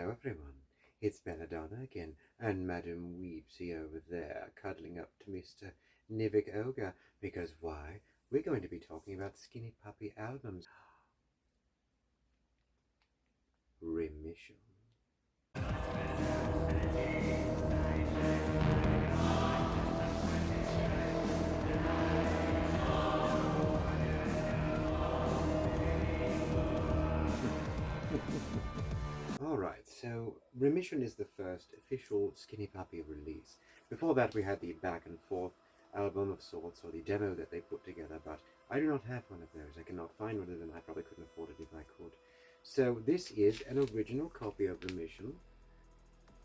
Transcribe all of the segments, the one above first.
Hello everyone, it's Belladonna again, and Madam Weepsy over there, cuddling up to Mr. Nivek Ogre, because why? We're going to be talking about Skinny Puppy albums. Remission. Alright, so Remission is the first official Skinny Puppy release. Before that we had the Back and Forth album of sorts, or the demo that they put together, but I do not have one of those. I cannot find one of them. I probably couldn't afford it if I could. So this is an original copy of Remission,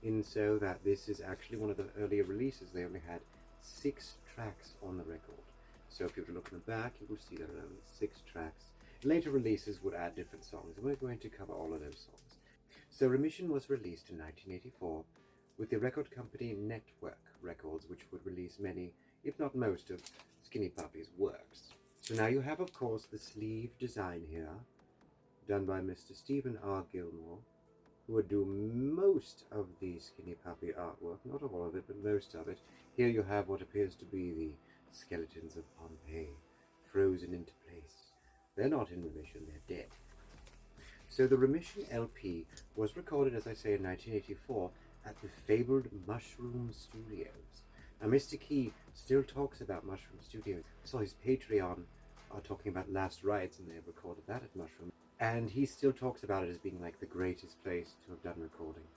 in so that this is actually one of the earlier releases. They only had 6 tracks on the record. So if you were to look in the back, you will see there are only 6 tracks. Later releases would add different songs, and we're going to cover all of those songs. So Remission was released in 1984 with the record company Nettwerk Records, which would release many, if not most, of Skinny Puppy's works. So now you have, of course, the sleeve design here, done by Mr. Stephen R. Gilmore, who would do most of the Skinny Puppy artwork, not all of it, but most of it. Here you have what appears to be the skeletons of Pompeii, frozen into place. They're not in remission, they're dead. So the Remission LP was recorded, as I say, in 1984 at the fabled Mushroom Studios. Now Mr. Key still talks about Mushroom Studios. I saw his Patreon talking about Last Rites, and they have recorded that at Mushroom. And he still talks about it as being like the greatest place to have done recording.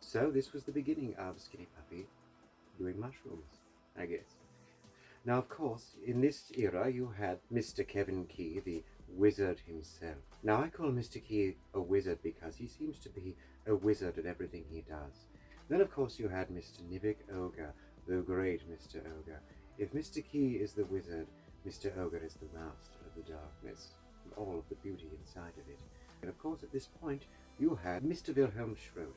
So this was the beginning of Skinny Puppy doing mushrooms, I guess. Now, of course, in this era, you had Mr. Kevin Key, the wizard himself. Now, I call Mr. Key a wizard because he seems to be a wizard at everything he does. Then, of course, you had Mr. Nivek Ogre, the great Mr. Ogre. If Mr. Key is the wizard, Mr. Ogre is the master of the darkness, and all of the beauty inside of it. And, of course, at this point, you had Mr. Wilhelm Schroeder.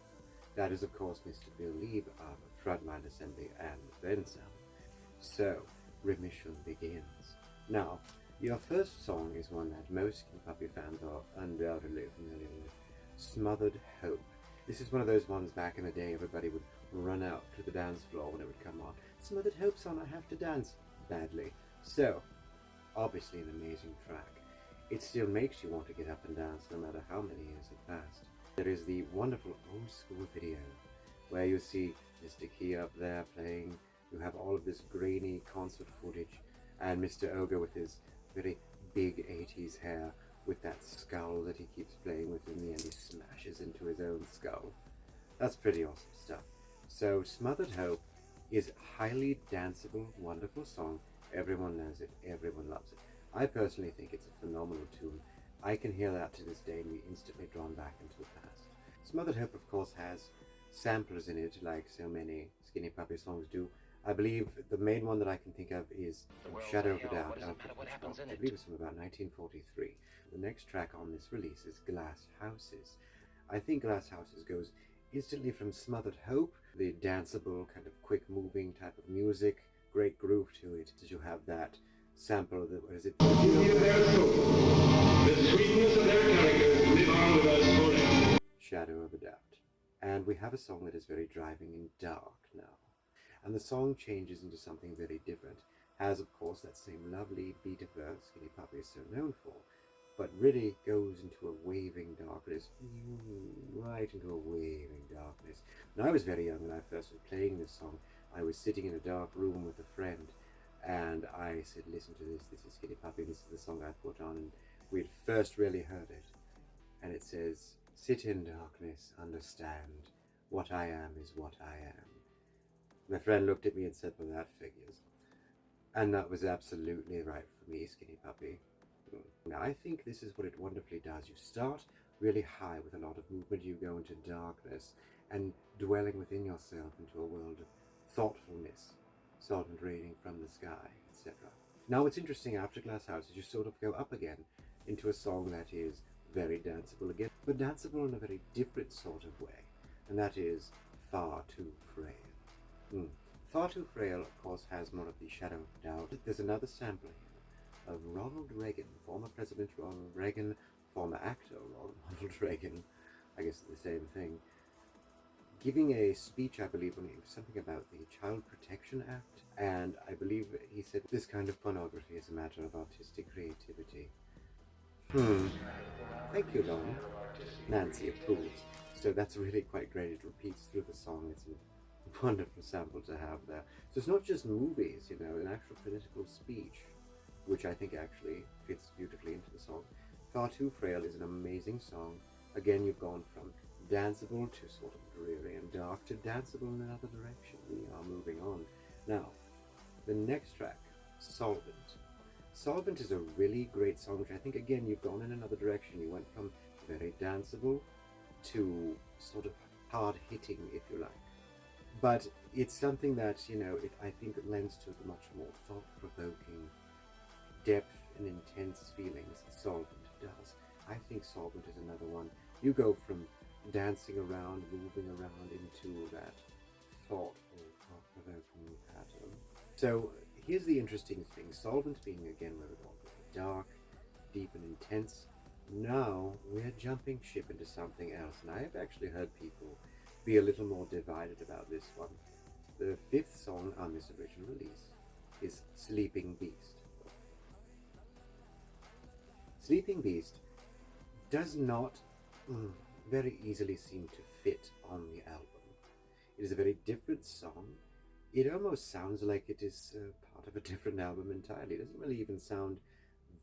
That is, of course, Mr. Bill Lieb of Frontline Assembly and then some. So, Remission begins. Now, your first song is one that most Skinny Puppy fans are undoubtedly familiar with, Smothered Hope. This is one of those ones back in the day everybody would run out to the dance floor when it would come on. Smothered Hope's on, I have to dance badly. So, obviously an amazing track. It still makes you want to get up and dance no matter how many years have passed. There is the wonderful old school video where you see Mr. Key up there playing. You have all of this grainy concert footage, and Mr. Ogre with his very big 80s hair with that skull that he keeps playing with. In the end he smashes into his own skull. That's pretty awesome stuff. So Smothered Hope is a highly danceable, wonderful song. Everyone knows it, everyone loves it. I personally think it's a phenomenal tune. I can hear that to this day and be instantly drawn back into the past. Smothered Hope, of course, has samplers in it like so many Skinny Puppy songs do. I believe the main one that I can think of is Shadow of a Doubt, I believe it's from about 1943. The next track on this release is Glass Houses. I think Glass Houses goes instantly from Smothered Hope, the danceable, kind of quick-moving type of music, great groove to it, as you have that sample of the, what is it? The sweetness of their characters live on with us forever. Shadow of a Doubt. And we have a song that is very driving and dark now. And the song changes into something very different. Has, of course, that same lovely beat of Skinny Puppy is so known for, but really goes into a waving darkness, right into a waving darkness. Now, I was very young when I first was playing this song. I was sitting in a dark room with a friend, and I said, listen to this, this is Skinny Puppy, this is the song I put on, and we'd first really heard it. And it says, sit in darkness, understand, what I am is what I am. My friend looked at me and said, well, that figures. And that was absolutely right for me, Skinny Puppy. Now, I think this is what it wonderfully does. You start really high with a lot of movement, you go into darkness, and dwelling within yourself into a world of thoughtfulness, solvent raining from the sky, etc. Now, what's interesting after Glass Houses, you sort of go up again into a song that is very danceable again, but danceable in a very different sort of way, and that is Far Too Frail. Far Too Frail, of course, has more of the Shadow of Doubt. There's another sample here of Ronald Reagan, former President Ronald Reagan, former actor Ronald Reagan, I guess it's the same thing, giving a speech, I believe, on something about the Child Protection Act, and I believe he said this kind of pornography is a matter of artistic creativity. Thank you, Lauren. Nancy approves. So that's really quite great. It repeats through the song. It's a wonderful sample to have there. So it's not just movies, you know, an actual political speech, which I think actually fits beautifully into the song. Too Frail is an amazing song. Again, you've gone from danceable to sort of dreary and dark to danceable in another direction. We are moving on. Now, the next track, Solvent. Solvent is a really great song, which I think, again, you've gone in another direction. You went from very danceable to sort of hard-hitting, if you like. But it's something that, you know, I think it lends to the much more thought-provoking depth and intense feelings Solvent does. I think Solvent is another one. You go from dancing around, moving around into that thoughtful, thought-provoking pattern. So here's the interesting thing. Solvent being, again, where we're going very dark, deep and intense. Now we're jumping ship into something else, and I have actually heard people be a little more divided about this one. The fifth song on this original release is Sleeping Beast. Sleeping Beast does not very easily seem to fit on the album. It is a very different song. It almost sounds like it is part of a different album entirely. It doesn't really even sound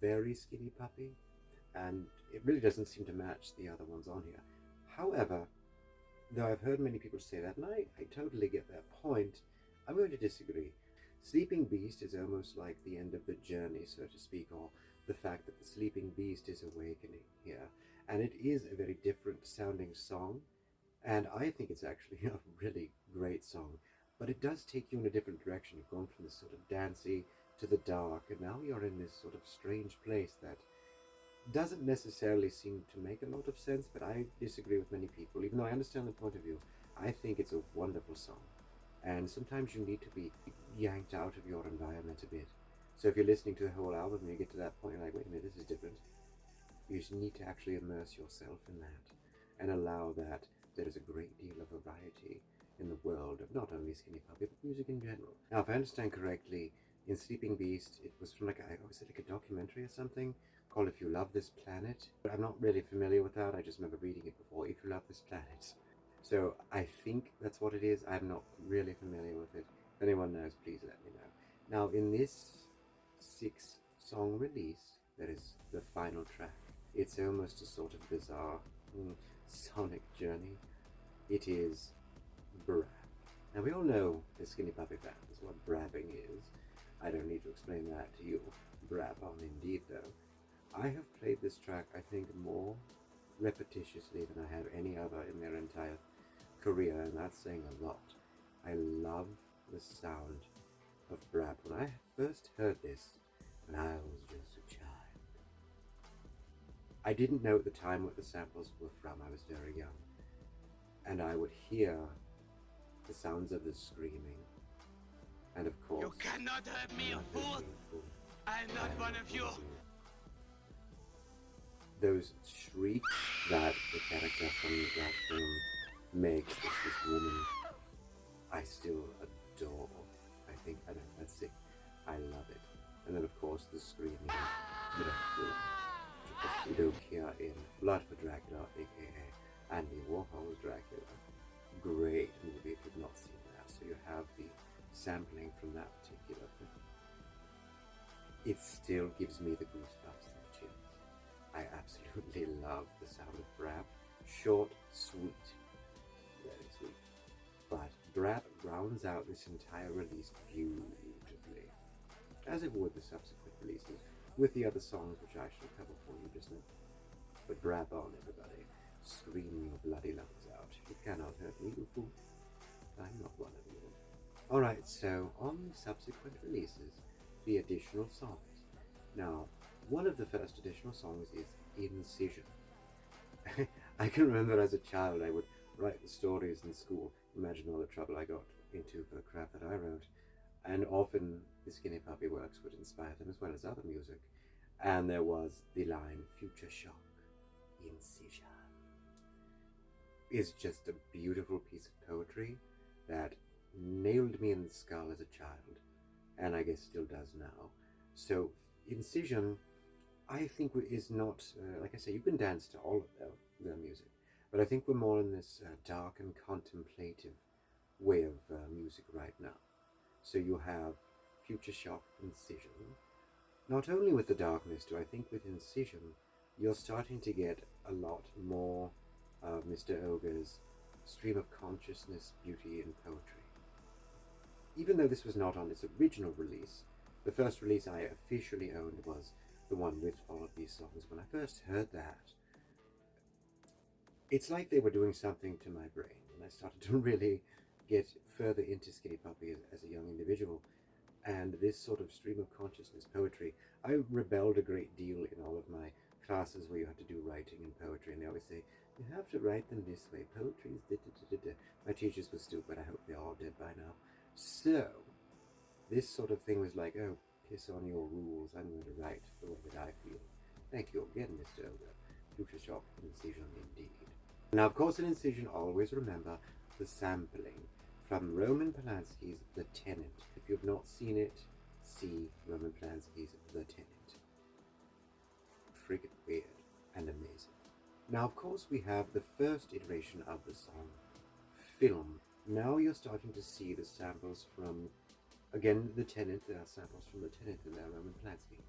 very Skinny Puppy, and it really doesn't seem to match the other ones on here. However, though I've heard many people say that, and I totally get that point, I'm going to disagree. Sleeping Beast is almost like the end of the journey, so to speak, or the fact that the Sleeping Beast is awakening here. And it is a very different sounding song, and I think it's actually a really great song. But it does take you in a different direction. You've gone from this sort of dancey to the dark, and now you're in this sort of strange place that doesn't necessarily seem to make a lot of sense, but I disagree with many people. Even though I understand the point of view, I think it's a wonderful song. And sometimes you need to be yanked out of your environment a bit. So if you're listening to the whole album and you get to that point, you're like, wait a minute, this is different. You just need to actually immerse yourself in that and allow that there is a great deal of variety in the world of not only Skinny Puppy, but music in general. Now, if I understand correctly, in Sleeping Beast, it was from like a documentary or something called If You Love This Planet. I'm not really familiar with that. I just remember reading it before, If You Love This Planet. So I think that's what it is. I'm not really familiar with it. If anyone knows, please let me know. Now, in this 6-song release, there is the final track. It's almost a sort of bizarre sonic journey. It is Brap. Now, we all know, as Skinny Puppy fans, what brapping is. I don't need to explain that to you. Brap on Indeed, though. I have played this track, I think, more repetitiously than I have any other in their entire career, and that's saying a lot. I love the sound of Brap. When I first heard this, when I was just a child, I didn't know at the time what the samples were from. I was very young, and I would hear the sounds of the screaming, and of course, you cannot hurt me, you fool! I'm not one of you! Those shrieks that the character from that film makes with this woman, I still adore. I don't know, that's sick. I love it. And then, of course, the screaming of Dracula in Blood for Dracula, aka Andy Warhol's Dracula. Great movie if you've not seen that. So you have the sampling from that particular film. It still gives me the goosebumps and the chills. I absolutely love the sound of Brap. Short, sweet, very sweet. But Brap rounds out this entire release beautifully, as it would the subsequent releases, with the other songs which I shall cover for you just now. But Brap on, everybody. Scream your bloody lungs out. You cannot hurt me, you fool. I'm not one of you. Alright, so on subsequent releases, the additional songs. Now, one of the first additional songs is Incision. I can remember as a child I would write the stories in school. Imagine all the trouble I got into for the crap that I wrote. And often the Skinny Puppy works would inspire them as well as other music. And there was the line, Future Shock, Incision. is just a beautiful piece of poetry that nailed me in the skull as a child, and I guess still does now. So Incision, I think, is not, like I say, you can dance to all of their music, but I think we're more in this dark and contemplative way of music right now. So you have Future Shock, Incision. Not only with the darkness, do I think with Incision, you're starting to get a lot more of Mr. Ogre's stream of consciousness, beauty, and poetry. Even though this was not on its original release, the first release I officially owned was the one with all of these songs. When I first heard that, it's like they were doing something to my brain, and I started to really get further into Skinny Puppy as a young individual. And this sort of stream of consciousness poetry, I rebelled a great deal in all of my classes where you had to do writing and poetry, and they always say, you have to write them this way, poetry is da-da-da-da-da. My teachers were stupid, I hope they're all dead by now. So, this sort of thing was like, oh, piss on your rules, I'm going to write the way that I feel. Thank you again, Mr. Ogre. Future Shock, Incision indeed. Now, of course, in Incision, always remember the sampling from Roman Polanski's The Tenant. If you've not seen it, see Roman Polanski's The Tenant. Friggin' weird and amazing. Now, of course, we have the first iteration of the song, Film. Now you're starting to see the samples from, again, The Tenant. There are samples from The Tenant in there, Roman Polanski.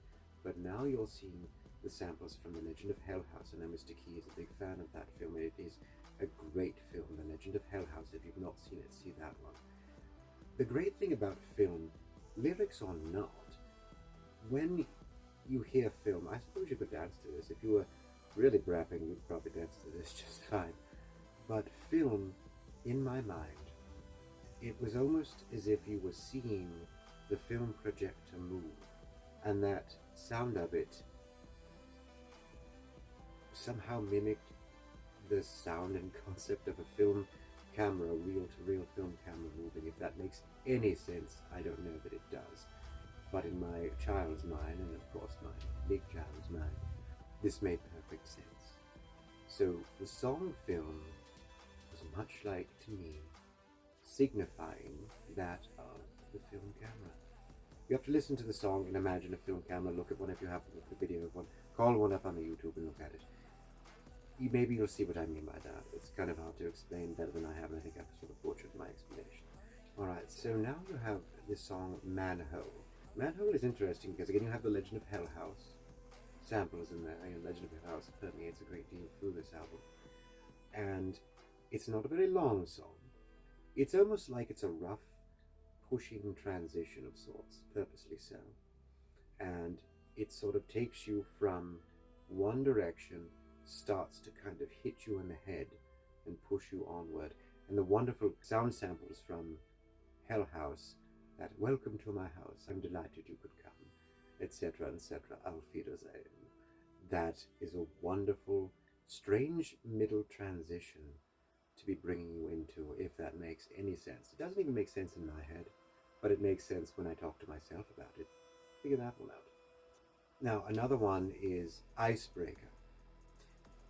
But now you're seeing the samples from The Legend of Hell House. I know Mr. Key is a big fan of that film. It is a great film, The Legend of Hell House. If you've not seen it, see that one. The great thing about film, lyrics or not, when you hear film, I suppose you could dance to this. If you were really brapping, you'd probably dance to this just fine. But film, in my mind, it was almost as if you were seeing the film projector move, and that sound of it somehow mimicked the sound and concept of a film camera, reel-to-reel film camera moving. If that makes any sense, I don't know that it does. But in my child's mind, and of course my big child's mind, this made perfect sense. So the song Film was much like, to me, signifying that of the film camera. You have to listen to the song and imagine a film camera. Look at one if you have the video of one. Call one up on the YouTube and look at it. Maybe you'll see what I mean by that. It's kind of hard to explain better than I have, and I think I've sort of butchered my explanation. Alright, so now you have this song Manwhole. Manwhole is interesting because again you have the Legend of Hell House samples in there. Legend of Hell House permeates a great deal through this album. And it's not a very long song. It's almost like it's a rough, pushing transition of sorts, purposely so. And it sort of takes you from one direction, starts to kind of hit you in the head and push you onward. And the wonderful sound samples from Hell House, that welcome to my house, I'm delighted you could come, etc., etc., Auf Wiedersehen. That is a wonderful, strange middle transition to be bringing you into, if that makes any sense. It doesn't even make sense in my head, but it makes sense when I talk to myself about it. Figure that one out. Now, another one is Icebreaker.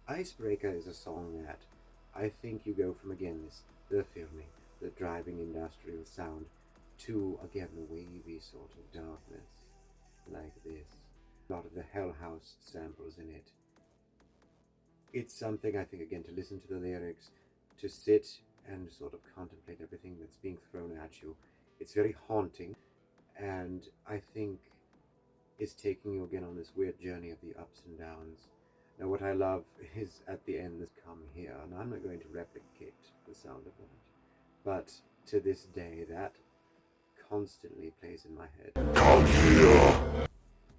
Icebreaker is a song that I think you go from, again, the filming, the driving industrial sound, to, again, the wavy sort of darkness, like this. A lot of the Hell House samples in it. It's something, I think, again, to listen to the lyrics, to sit and sort of contemplate everything that's being thrown at you. It's very haunting, and I think is taking you again on this weird journey of the ups and downs. Now what I love is at the end this come here, and I'm not going to replicate the sound of that, but to this day that constantly plays in my head. Come here!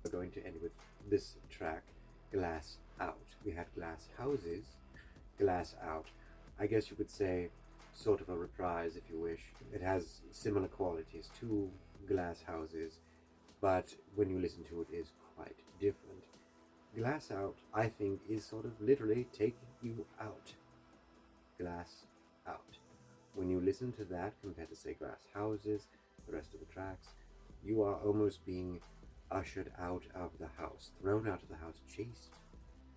We're going to end with this track, Glass Out. We had Glass Houses, Glass Out. I guess you could say sort of a reprise if you wish. It has similar qualities to Glass Houses, but when you listen to it, it is quite different. Glass Out, I think, is sort of literally taking you out. Glass Out. When you listen to that compared to, say, Glass Houses, the rest of the tracks, you are almost being ushered out of the house, thrown out of the house, chased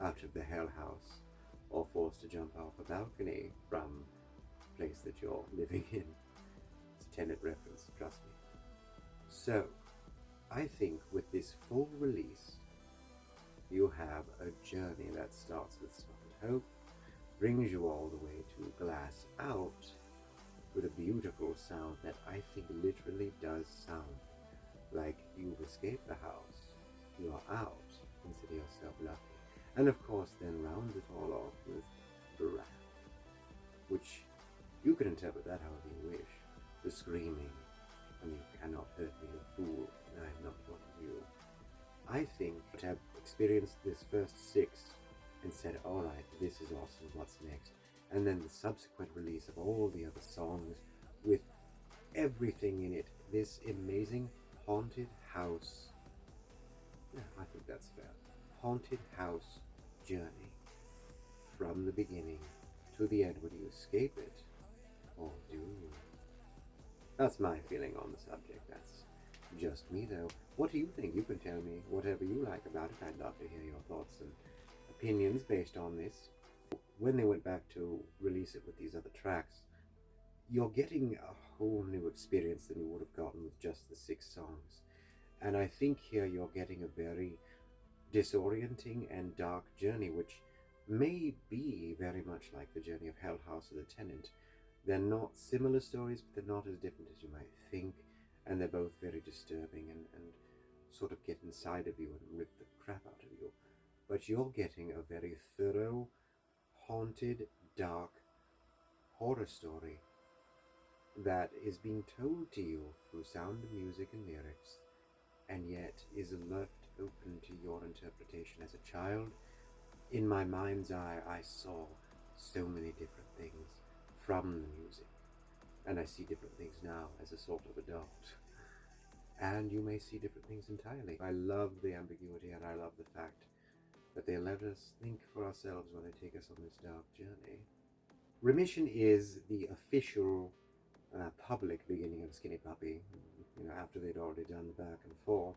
out of the Hell House, or forced to jump off a balcony from a place that you're living in. It's a Tenet reference, trust me. So, I think with this full release, you have a journey that starts with Smothered Hope, brings you all the way to Glass Out, with a beautiful sound that I think literally does sound like you've escaped the house, you are out, consider yourself lucky. And of course then rounds it all off with Brap, which you can interpret that however you wish. The screaming, and you cannot hurt me, a fool, I am not one of you. I think to have experienced this first 6 and said, alright, this is awesome, what's next? And then the subsequent release of all the other songs with everything in it, this amazing haunted house, yeah, I think that's fair, haunted house journey from the beginning to the end. Would you escape it, or do you? That's my feeling on the subject. That's just me, though. What do you think? You can tell me whatever you like about it. I'd love to hear your thoughts and opinions based on this. When they went back to release it with these other tracks, you're getting a whole new experience than you would have gotten with just the 6 songs. And I think here you're getting a very disorienting and dark journey, which may be very much like the journey of Hell House or The Tenant. They're not similar stories, but they're not as different as you might think, and they're both very disturbing and sort of get inside of you and rip the crap out of you. But you're getting a very thorough, haunted, dark horror story that is being told to you through sound and music and lyrics, and yet is left open to your interpretation. As a child, in my mind's eye, I saw so many different things from the music, and I see different things now as a sort of adult, and you may see different things entirely. I love the ambiguity, and I love the fact that they let us think for ourselves when they take us on this dark journey. Remission is the official public beginning of Skinny Puppy, after they'd already done the back and forth.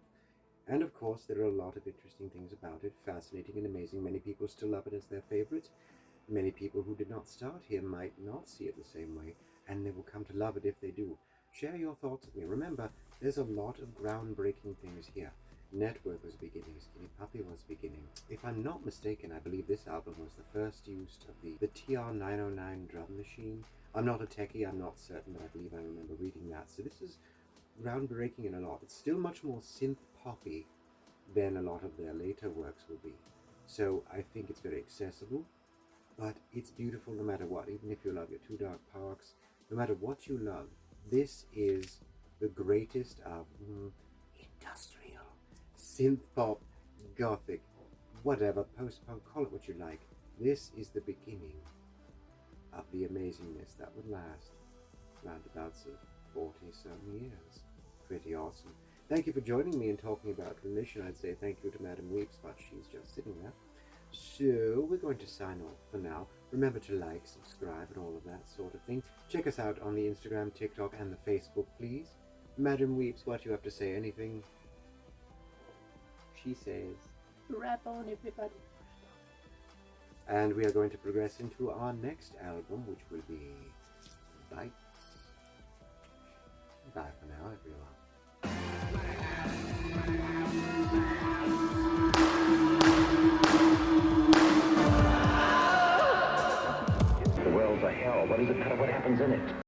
And of course, there are a lot of interesting things about it, fascinating and amazing. Many people still love it as their favorite. Many people who did not start here might not see it the same way, and they will come to love it if they do. Share your thoughts with me. Remember, there's a lot of groundbreaking things here. Nettwerk was beginning, Skinny Puppy was beginning. If I'm not mistaken, I believe this album was the first use of the TR-909 drum machine. I'm not a techie, I'm not certain, but I believe I remember reading that. So this is groundbreaking in a lot. It's still much more synth poppy than a lot of their later works will be. So I think it's very accessible, but it's beautiful no matter what. Even if you love your Two Dark Parks, no matter what you love, this is the greatest of industrial, synth pop, gothic, whatever, post-punk, call it what you like. This is the beginning of the amazingness that would last roundabouts of 40-some years. Pretty awesome. Thank you for joining me and talking about Remission. I'd say thank you to Madam Weeps, but she's just sitting there. So we're going to sign off for now. Remember to like, subscribe, and all of that sort of thing. Check us out on the Instagram, TikTok, and the Facebook, please. Madam Weeps, what do you have to say? Anything? She says, rap on, everybody. And we are going to progress into our next album, which will be Bites. Bye for now, everyone. The world's a hell. What does it matter what happens in it?